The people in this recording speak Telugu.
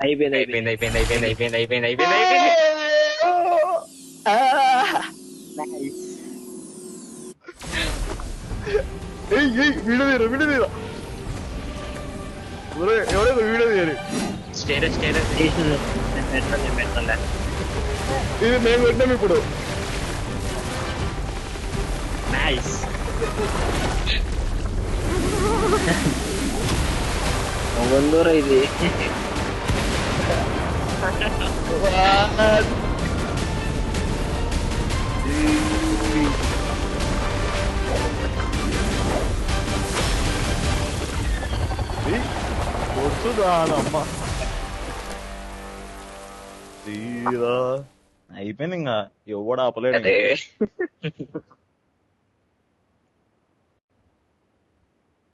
అయిపోయింది అయిపోయింది అయిపోయింది అయిపోయింది అయిపోయింది అయిపోయింది అయిపోయింది అయిపోయింది. వీడియో తీరు వీడియో తీరు ఎవడో వీడియో తీయరు. స్టేటస్ స్టేటస్ పెట్టండి. ఇది మేము పెట్టాం ఇప్పుడు. నైస్. ముందూర ఇది వస్తుందానమ్మ తీరా అయిపోయింది ఇంకా ఎవడు ఆపలేడు.